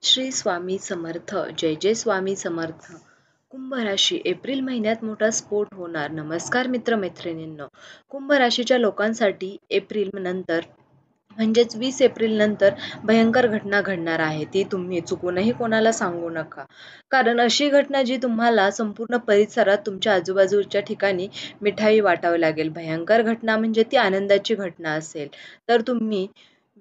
श्री स्वामी समर्थ. जय जय स्वामी समर्थ. कुंभ राशी एप्रिल महिन्यात मोठा स्फोट होणार. नमस्कार मित्र मैत्रिणींनो. कुंभ राशीच्या लोकांसाठी एप्रिल नंतर म्हणजेच 20 एप्रिल नंतर भयंकर घटना घडणार आहे. ती तुम्ही चुकूनही कोणाला सांगू नका. कारण अशी घटना जी तुम्हाला संपूर्ण परिसरात तुमच्या आजूबाजूच्या ठिकाणी मिठाई वाटावी लागेल. भयंकर घटना म्हणजे ती आनंदाची घटना असेल. तर तुम्ही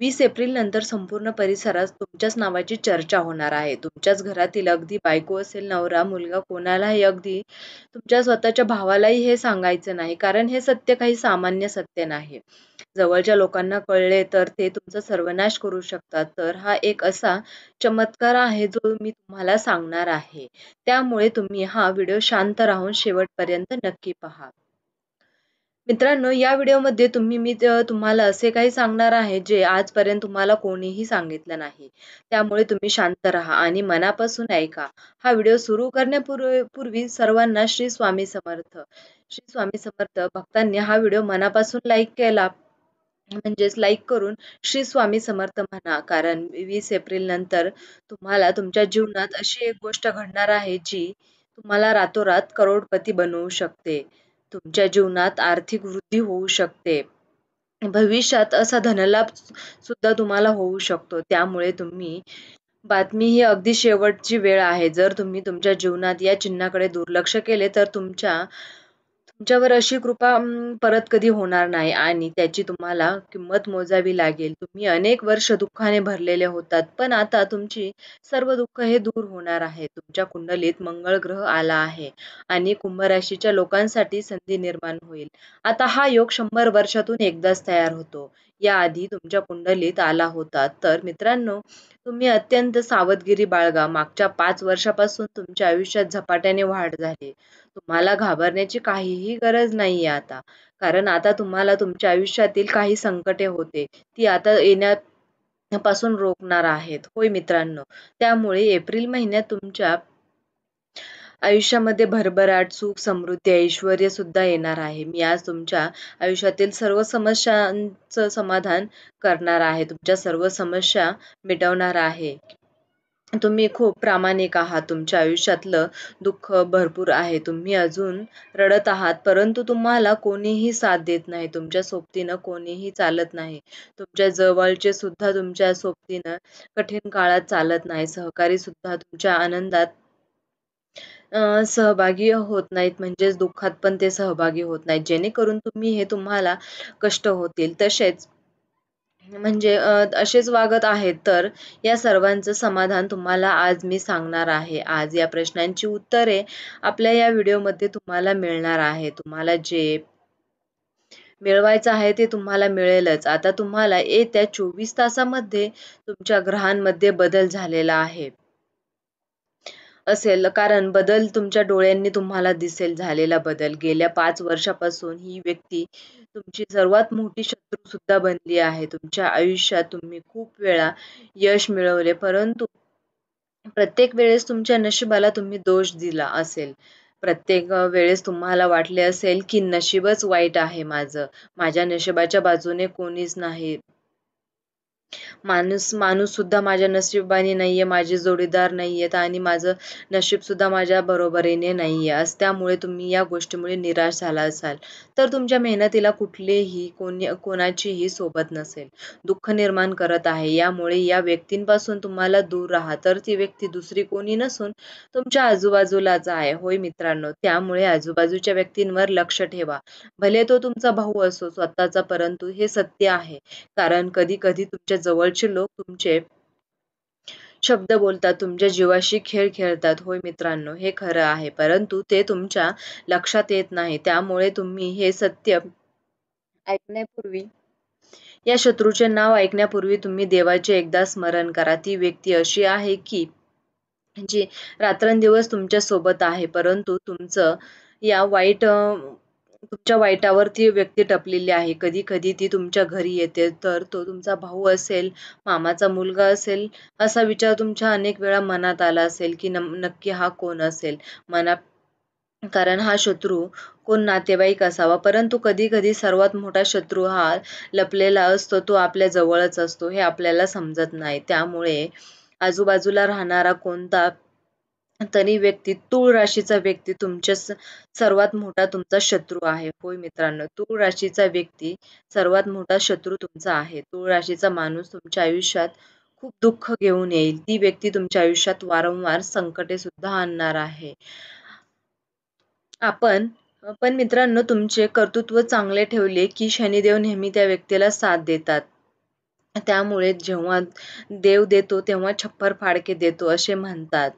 20 एप्रिल नंतर संपूर्ण परिसरात तुमच्याच नावाची चर्चा होणार आहे. तुमच्याच घरातील अगदी बायको असेल, नवरा, मुलगा कोणालाही अगदी तुमच्या स्वतःच्या भावालाही हे सांगायचं नाही. कारण हे सत्य काही सामान्य सत्य नाही. जवळच्या लोकांना कळले तर ते तुमचा सर्वनाश करू शकतात. तर हा एक असा चमत्कार आहे जो मी तुम्हाला सांगणार आहे. त्यामुळे तुम्ही हा व्हिडिओ शांत राहून शेवटपर्यंत नक्की पहा. मित्रांनो, या व्हिडिओमध्ये तुम्हाला असे काही सांगणार आहे जे आजपर्यंत तुम्हाला कोणीही सांगितलं नाही. त्यामुळे तुम्ही शांत राहा आणि मनापासून ऐका. हा व्हिडिओ सुरू करण्यापूर्वी सर्वांना श्री स्वामी समर्थ. श्री स्वामी समर्थ भक्तांनी हा व्हिडिओ मनापासून लाईक केला म्हणजेच लाईक करून श्री स्वामी समर्थ म्हणा. कारण 20 एप्रिल नंतर तुम्हाला तुमच्या जीवनात अशी एक गोष्ट घडणार आहे जी तुम्हाला रातोरात करोडपती बनवू शकते. तुमच्या जीवनात आर्थिक वृद्धी होऊ शकते. भविष्यात असा धनलाभ सुद्धा तुम्हाला होऊ शकतो. त्यामुळे बातमी ही अगदी शेवटची वेळ आहे. जर तुम्ही तुमच्या जीवनात या चिन्हाकडे दुर्लक्ष केले तर तुमच्यावर अशी कृपा परत कधी होणार नाही आणि त्याची तुम्हाला किंमत मोजावी लागेल. तुम्ही अनेक वर्ष दुःखाने भरलेले होतात, पण आता तुमची सर्व दुःख हे दूर होणार आहे. तुमच्या कुंडलीत मंगळ ग्रह आला आहे आणि कुंभ राशीच्या लोकांसाठी संधी निर्माण होईल. आता हा योग 100 वर्षातून एकदाच तयार होतो. याआधी तुमच्या कुंडलीत आला होता. तर मित्रांनो, तुम्ही अत्यंत सावधगिरी बाळगा. मागच्या 5 वर्षापासून तुमच्या आयुष्यात झपाट्याने वाढ झाली. तुम्हाला घाबरण्याची काहीही गरज नाहीये आता. कारण आता तुम्हाला तुमच्या आयुष्यातील काही संकटे होते, ती आता येण्यापासून रोखणार आहेत. होय मित्रांनो, त्यामुळे एप्रिल महिन्यात तुमच्या आयुष्यामध्ये भरभराट, सुख, समृद्धी, ऐश्वर्य सुद्धा येणार आहे. मी आज तुमच्या आयुष्यातील सर्व समस्यांचं समाधान करणार आहे. तुमच्या सर्व समस्या मिटवणार आहे. तुम्ही खूप प्रामाणिक आहात. तुमच्या आयुष्यातलं दुःख भरपूर आहे. तुम्ही अजून रडत आहात, परंतु तुम्हाला कोणीही साथ देत नाही. तुमच्या सोबतीनं कोणीही चालत नाही. तुमच्या जवळचे सुद्धा तुमच्या सोबतीनं कठीण काळात चालत नाही. सहकारी सुद्धा तुमच्या आनंदात सहभागी होत नाहीत, म्हणजेच दुःखात पण ते सहभागी होत नाहीत. जेणेकरून तुम्हाला कष्ट होतील. असेच वागत आहेत. तर या सर्वांचं समाधान तुम्हाला आज मी सांगणार आहे. आज या प्रश्नांची उत्तरे आपल्या या व्हिडिओमध्ये तुम्हाला मिळणार आहे. तुम्हाला जे मिळवायचं आहे ते तुम्हाला मिळेलच. आता तुम्हाला येत्या 24 तासामध्ये तुमच्या ग्रहांमध्ये बदल झालेला आहे असेल. कारण बदल तुमच्या डोळ्यांनी तुम्हाला दिसेल. झालेला बदल गेल्या 5 वर्षापासून ही व्यक्ती तुमची सर्वात मोठी शत्रू सुद्धा बनली आहे. तुमच्या आयुष्यात तुम्ही खूप वेळा यश मिळवले, परंतु प्रत्येक वेळेस तुमच्या नशिबाला तुम्ही दोष दिला असेल. प्रत्येक वेळेस तुम्हाला वाटले असेल की नशीबच वाईट आहे माझं, माझ्या नशिबाच्या बाजूने कोणीच नाही. माणूस सुद्धा माझ्या नशिबाने नाहीये, माझे जोडीदार नाहीयेत आणि माझं नशीब सुद्धा माझ्या बरोबरीने नाहीये. त्यामुळे तुम्ही या गोष्टीमुळे निराश झाला असाल. तर तुमच्या मेहनतीला कोणाचीही सोबत नसेल. दुःख निर्माण करत आहे. यामुळे या व्यक्तींपासून तुम्हाला दूर राहा. तर ती व्यक्ती दुसरी कोणी नसून तुमच्या आजूबाजूलाच आहे. होय मित्रांनो, त्यामुळे आजूबाजूच्या व्यक्तींवर लक्ष ठेवा. भले तो तुमचा भाऊ असो, स्वतःचा, परंतु हे सत्य आहे. कारण कधी कधी तुमच्या जवळचे लोक तुमचे शब्द बोलतात, तुमच्या जीवाशी खेळ खेळतात. होय मित्रांनो, हे खरं आहे, परंतु ते तुमच्या लक्षात येत नाही. त्यामुळे तुम्ही हे सत्य ऐकण्यापूर्वी या शत्रूचे नाव ऐकण्यापूर्वी तुम्ही देवाचे एकदा स्मरण करा. ती व्यक्ती अशी आहे की जी रात्रंदिवस तुमच्या सोबत आहे, परंतु तुमच्या वाईटावर ती व्यक्ती टपलेली आहे. कधी कधी ती तुमच्या घरी येते, तर तो तुमचा भाऊ असेल, मामाचा मुलगा असेल, असा विचार तुमच्या अनेक वेळा मनात आला असेल की नक्की हा कोण असेल. कारण हा शत्रू कोण नातेवाईक असावा, परंतु कधी कधी सर्वात मोठा शत्रू हा लपलेला असतो. तो आपल्या जवळच असतो, हे आपल्याला समजत नाही. त्यामुळे आजूबाजूला राहणारा कोणता तरी व्यक्ती, तूळ राशीचा व्यक्ती तुमच्या सर्वात मोठा तुमचा शत्रू आहे. होय मित्रांनो, तूळ राशीचा व्यक्ती सर्वात मोठा शत्रू तुमचा आहे. तूळ राशीचा माणूस तुमच्या आयुष्यात खूप दुःख घेऊन येईल. ती व्यक्ती तुमच्या आयुष्यात वारंवार संकटे सुद्धा आणणार आहे. आपण पण मित्रांनो, तुमचे कर्तृत्व चांगले ठेवले की शनिदेव नेहमी त्या व्यक्तीला साथ देतात. त्यामुळे जेव्हा देव देतो तेव्हा छप्पर फाडके देतो असे म्हणतात.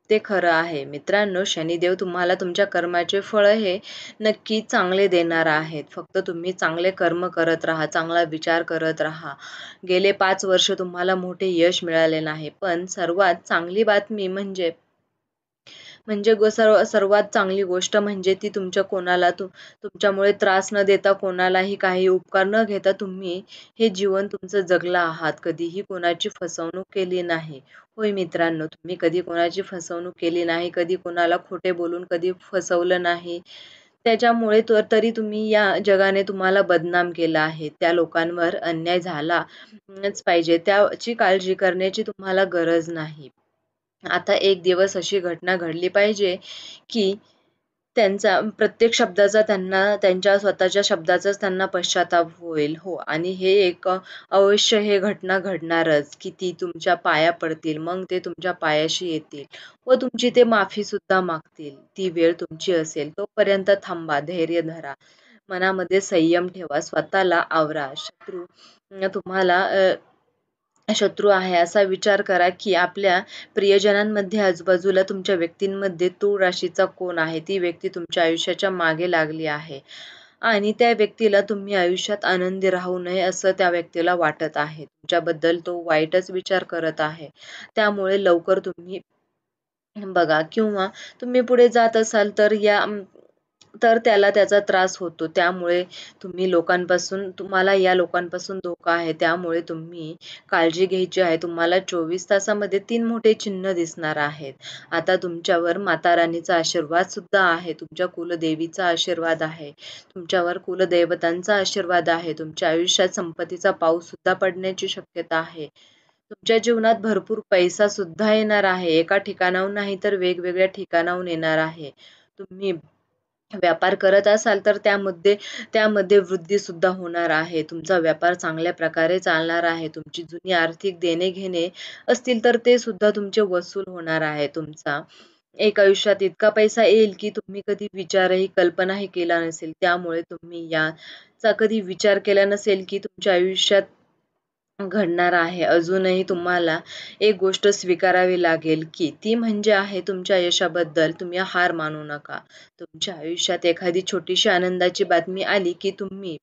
ते खरं आहे. मित्रांनो, शनिदेव तुम्हाला तुमच्या कर्माचे फळ हे नक्की चांगले देणार आहेत. फक्त तुम्ही चांगले कर्म करत राहा, चांगला विचार करत राहा. गेले 5 वर्ष तुम्हाला मोठे यश मिळाले नाही, पण सर्वात चांगली बातमी म्हणजे म्हणजे सर्वात चांगली गोष्ट म्हणजे ती तुमच्या कोणाला तुमच्यामुळे त्रास न देता, कोणालाही काही उपकार न घेता तुम्ही हे जीवन तुमचं जगला आहात. कधीही कोणाची फसवणूक केली नाही. होय मित्रांनो, तुम्ही कधी कोणाची फसवणूक केली नाही, कधी कोणाला खोटे बोलून कधी फसवलं नाही. त्याच्यामुळे तरी तुम्ही या जगाने तुम्हाला बदनाम केलं आहे. त्या लोकांवर अन्याय झालाच पाहिजे. त्याची काळजी करण्याची तुम्हाला गरज नाही. आता एक दिवस अशी घटना घडली पाहिजे, की त्यांचा प्रत्येक शब्दाचा त्यांना, त्यांच्या स्वतःच्या शब्दाचाच त्यांना पश्चाताप होईल. हो, आणि हे एक अवश्य हे घटना घडणारच, की ती तुमच्या पाया पडतील. मग ते तुमच्या पायाशी येतील व तुमची ते माफी सुद्धा मागतील. ती वेळ तुमची असेल. तोपर्यंत थांबा, धैर्य धरा, मनामध्ये संयम ठेवा, स्वतःला आवरा. तुम्हाला शत्रू आहे असा विचार करा, की आपल्या प्रियजनांमध्ये, आजूबाजूला तुमच्या व्यक्तींमध्ये तूळ राशीचा कोण आहे. ती व्यक्ती तुमच्या आयुष्याच्या मागे लागली आहे आणि त्या व्यक्तीला तुम्ही आयुष्यात आनंदी राहू नये असं त्या व्यक्तीला वाटत आहे. तुमच्याबद्दल तो वाईटच विचार करत आहे. त्यामुळे लवकर तुम्ही बघा, किंवा तुम्ही पुढे जात असाल तर त्याला त्याचा त्रास होतो. त्यामुळे तुम्हाला या लोकांपासून धोका आहे. त्यामुळे तुम्ही काळजी घ्यायची आहे. तुम्हाला 24 तासामध्ये 3 मोठे चिन्ह दिसणार आहेत. आता तुमच्यावर माता राणीचा आशीर्वाद सुद्धा आहे. तुमच्या कुलदेवीचा आशीर्वाद आहे. तुमच्यावर कुलदैवतांचा आशीर्वाद आहे. तुमच्या आयुष्यात संपत्तीचा पाऊस सुद्धा पडण्याची शक्यता आहे. तुमच्या जीवनात भरपूर पैसा सुद्धा येणार आहे. एका ठिकाणाहून नाही तर वेगवेगळ्या ठिकाणाहून येणार आहे. तुम्ही व्यापार करत असाल तर त्यामध्ये वृद्धी सुद्धा होणार आहे. तुमचा व्यापार चांगल्या प्रकारे चालणार आहे. तुमची जुनी आर्थिक देणे-घेणे असतील तर ते सुद्धा तुमचे वसूल होणार आहे. तुमचा एक आयुष्यात इतका पैसा येईल की तुम्ही कधी कल्पनाही केला नसेल. त्यामुळे तुम्ही याचा कधी विचार केला नसेल की तुमच्या आयुष्यात घडणार आहे. अजूनही तुम्हाला एक गोष्ट स्वीकारावी लागेल, की ती म्हणजे आहे, तुमच्या यशाबद्दल तुम्ही हार मानू नका. तुमच्या आयुष्यात एखादी छोटीशी आनंदाची बातमी आली, की तुम्ही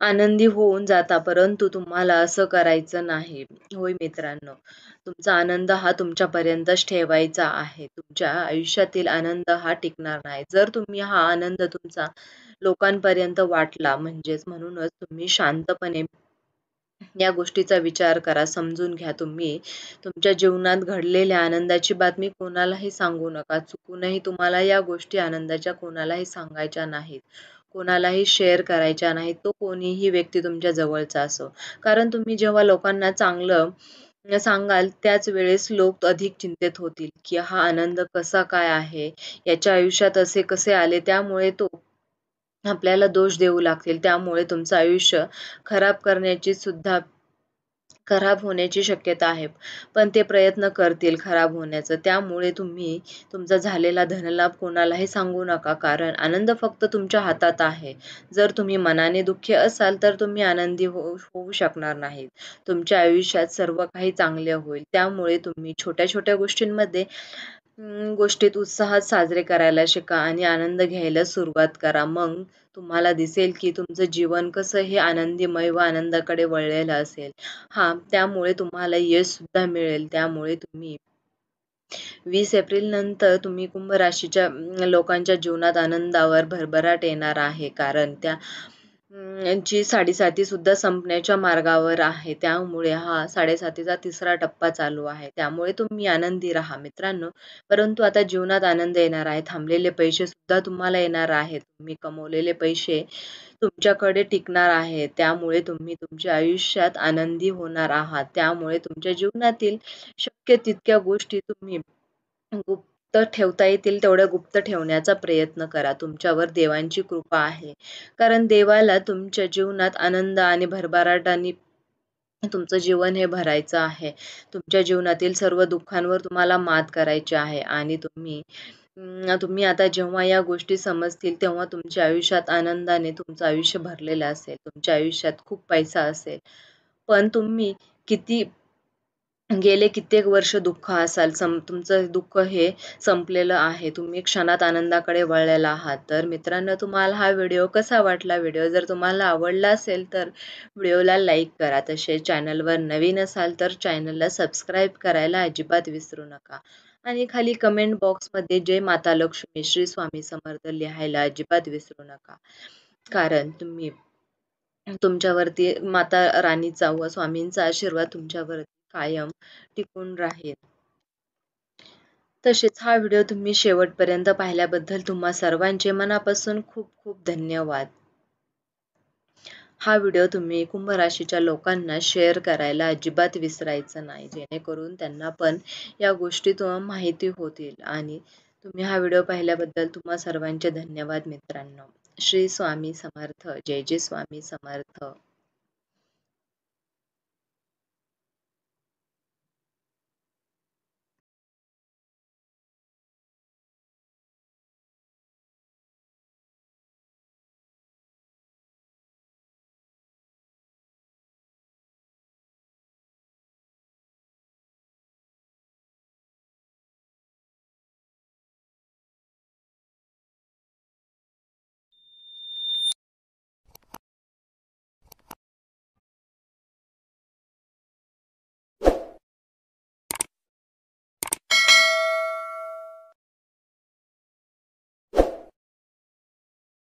आनंदी होऊन जाता, परंतु तुम्हाला असं करायचं नाही. होय मित्रांनो, तुमचा आनंद हा तुमच्यापर्यंतच ठेवायचा आहे. तुमच्या आयुष्यातील आनंद हा टिकणार नाही. जर तुम्ही हा आनंद तुमचा लोकांपर्यंत वाटला, म्हणूनच तुम्ही शांतपणे या गोष्टीचा विचार करा, समजून घ्या. तुम्ही तुमच्या जीवनात घडलेल्या आनंदाची बातमी कोणालाही सांगू नका. चुकूनही तुम्हाला या गोष्टी आनंदाच्या कोणालाही सांगायच्या नाहीत. कोणालाही शेअर करायच्या नाहीत. तो कोणीही व्यक्ती तुमच्या जवळचा असो. कारण तुम्ही जेव्हा लोकांना चांगलं सांगाल त्याच वेळेस लोक अधिक चिंतेत होतील, की हा आनंद कसा काय आहे? याच्या आयुष्यात असे कसे आले? त्यामुळे तो आपल्याला दोष देऊ लागतील. त्यामुळे तुमचं आयुष्य खराब करण्याची सुद्धा खराब होण्याची शक्यता आहे. पण ते प्रयत्न करतील खराब होण्याचं. त्यामुळे तुम्ही तुमचा झालेला धनलाभ कोणालाही सांगू नका. कारण आनंद फक्त तुमच्या हातात आहे. जर तुम्ही मनाने दुःखी असाल तर तुम्ही आनंदी होऊ शकणार नाहीत. तुमच्या आयुष्यात सर्व काही चांगले होईल. त्यामुळे तुम्ही छोट्या-छोट्या गोष्टीत उत्साहात साजरे करायला शिका आणि आनंद घ्यायला सुरुवात करा. मग तुम्हाला दिसेल की तुमचं जीवन कसं हे आनंदीमय व आनंदाकडे वळलेलं असेल. त्यामुळे तुम्हाला यश सुद्धा मिळेल. त्यामुळे 20 एप्रिल नंतर तुम्ही कुंभ राशीच्या लोकांच्या जीवनात आनंदावर भरभराट येणार आहे. कारण यांची 7.5 सुद्धा संपण्याच्या मार्गावर आहे. त्यामुळे हा 7.5चा तिसरा टप्पा चालू आहे. त्यामुळे तुम्ही आनंदी राहा मित्रांनो. परंतु आता जीवनात आनंद येणार आहे. थांबलेले पैसे सुद्धा तुम्हाला येणार आहेत. तुम्ही कमवलेले पैसे तुमच्याकडे टिकणार आहेत. त्यामुळे तुम्ही तुमच्या आयुष्यात आनंदी होणार आहात. त्यामुळे तुमच्या जीवनातील शक्य तितक्या गोष्टी तुम्ही गुप्त ठेवता येतील तेवढ्या गुप्त ठेवण्याचा प्रयत्न करा. तुमच्यावर देवांची कृपा आहे. कारण देवाला तुमच्या जीवनात आनंद आणि भरभराटाने तुमचं जीवन हे भरायचं आहे. तुमच्या जीवनातील सर्व दुःखांवर तुम्हाला मात करायची आहे आणि तुम्ही आता जेव्हा या गोष्टी समजतील तेव्हा तुमच्या आयुष्यात आनंदाने तुमचं आयुष्य भरलेलं असेल. तुमच्या आयुष्यात खूप पैसा असेल. पण तुम्ही किती गेले कित्येक वर्ष दुःख असाल, तुमचं दुःख हे संपलेलं आहे. तुम्ही क्षणात आनंदाकडे वळलेला आहात. तर मित्रांनो, तुम्हाला हा व्हिडिओ कसा वाटला? व्हिडिओ जर तुम्हाला आवडला असेल तर व्हिडिओला लाईक करा. तसेच चॅनलवर नवीन असाल तर चॅनलला सबस्क्राईब करायला अजिबात विसरू नका. आणि खाली कमेंट बॉक्समध्ये जय माता लक्ष्मी, श्री स्वामी समर्थ लिहायला अजिबात विसरू नका. कारण तुमच्यावरती माता राणीचा व स्वामींचा आशीर्वाद तुमच्यावरती कायम टिकून राहील. तसेच हा व्हिडिओ तुम्ही शेवटपर्यंत पाहिल्याबद्दल तुम्हा सर्वांचे मनापासून खूप खूप धन्यवाद. हा व्हिडिओ तुम्ही कुंभ राशीच्या लोकांना शेअर करायला अजिबात विसरायचं नाही, जेणेकरून त्यांना पण या गोष्टीतून माहिती होतील. आणि तुम्ही हा व्हिडिओ पाहिल्याबद्दल तुम्हा सर्वांचे धन्यवाद मित्रांनो. श्री स्वामी समर्थ. जय जय स्वामी समर्थ.